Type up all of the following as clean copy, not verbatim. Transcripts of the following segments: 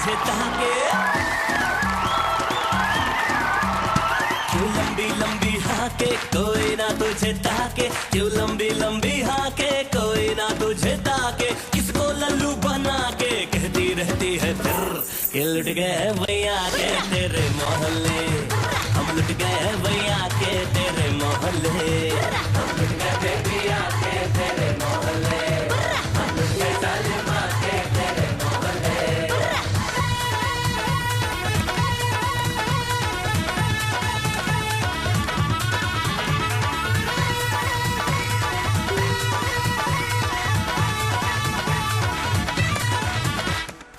तुझे ताके, क्यों लंबी लंबी हाके कोई ना तुझे ताके, क्यों लंबी लंबी हाके कोई ना तुझे ताके, किसको लल्लू बना के कहती रहती है फिर कि लुट गए भैया के तेरे मोहल्ले, हम लुट गए भैया के तेरे मोहल्ले, हम लुट गए भैया के तेरे मोहल्ले, हम लुट गए सालिमा के तेरे मोहल्ले।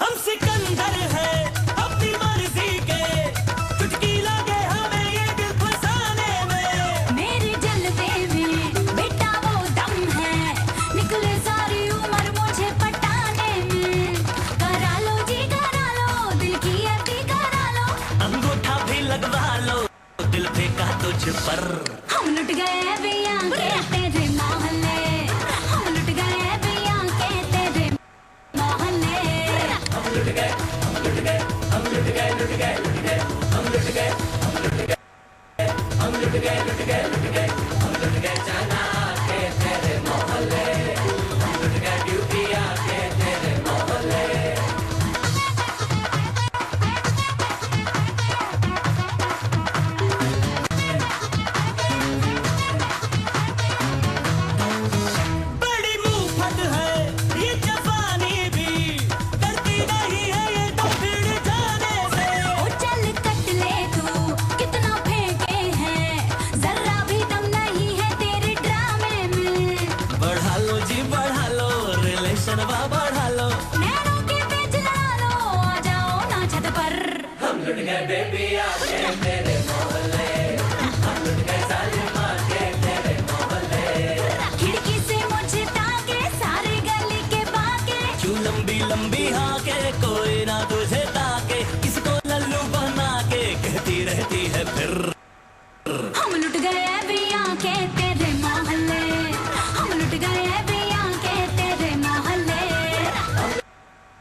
हम सिकंदर है अपनी मर्जी के, चुटकी लगे हमें ये दिल फसाने में, मेरे जलवे में बेटा वो दम है, निकले सारी उम्र मुझे पटाने में, करा लो जी करा लो, दिल की अभी करा लो, अंगूठा भी लगवा लो दिल फेंका तुझ पर, हम लुट गए भैया के तेरे मोहल्ले, हम लुट गए भैया के तेरे मोहल्ले, हम लुट गए, हम लुट गए, हम लुट गए, लुट गए, लुट गए, हम लुट गए, हम लुट गए, हम लुट गए, लुट गए, लुट गए, हम लुट गए जाना के तेरे मोहल्ले, हम लुट गए ड्यूटिया के तेरे मोहल्ले। बड़ी मुफ्त है ये जवानी भी, डरती नहीं है ये तो भिड़ जाने से, ओ चल कट ले तू कितना फेंके हैं, जरा भी दम नहीं है तेरे ड्रामे में, बढ़ा लो जी बढ़ा लो रिलेशन वा बढ़ा लो, नैनों के पेच लड़ा लो, आ जाओ ना छत पर, हम लुट गए बेबी आके तेरे मोहल्ले, हम लुट गए सालिमा के तेरे मोहल्ले, खिड़की से मुझे ताके सारे गली के बाके, क्यों लंबी लंबी हाके कोई ना तुझे ताके, किसको लल्लू बना के कहती रहती है फिर, हम लुट गए भैया के तेरे मोहल्ले, हम लुट गए भैया के तेरे मोहल्ले,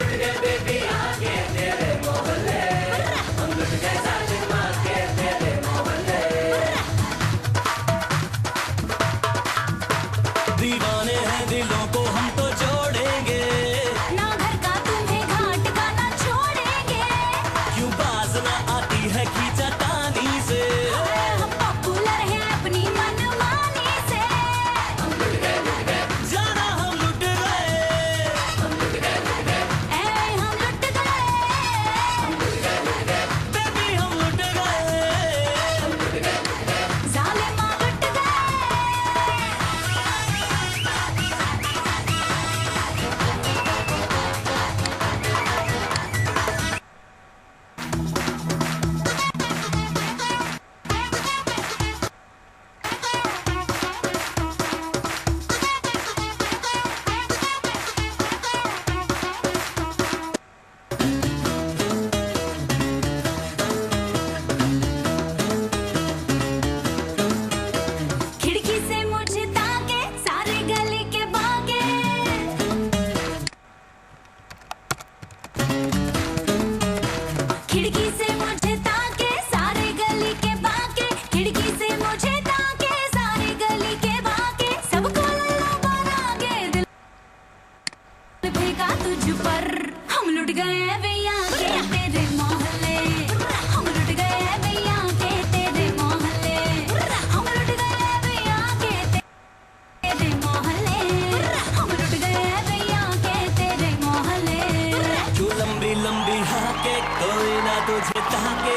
लुट गए बेबी आके तेरे मोहल्ले, हम लुट गए सालिमा के तेरे मोहल्ले। दीवाने हैं दिलों को हम तो जोड़ेंगे, ना घर का तुम्हें घाट का ना छोड़ेंगे, क्यों बाज ना आती है खींचतानी से, हम पॉपुलर हैं अपनी मनमानी से, हम लुट गए जाना हम लुट गए, हम लुट गए ए हम लुट गए, बेबी हम लुट गए, हम लुट गए जालिमा लुट गए। खिड़की से मुझे ताके सारे गली के बाके, खिड़की से मुझे ताके सारे गली के बाके, खिड़की से मुझे ताके सारे गली के बाके, सबको लल्लू बना के दिल फेंका तुझ पर, हम लुट गए भैया के तेरे मोहल्ले, हम लुट गए भैया के तेरे मोहल्ले, हम लुट गए भैया के तेरे मोहल्ले, हम लुट गए भैया के तेरे मोहल्ले, क्यों लंबी लंबी हाके कोई ना तुझे ताके,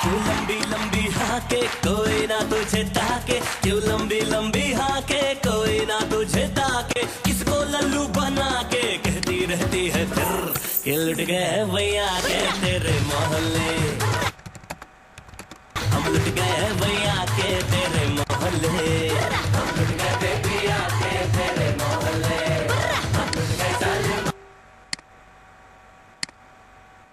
क्यों लंबी लंबी हाके कोई ना तुझे ताके, क्यों लंबी लंबी हाके कोई ना तुझे ताके, किसको लल्लू बना के कहती रहती है फिर कि लुट गए भैया के तेरे मोहल्ले, हम लुट गए भैया के तेरे मोहल्ले।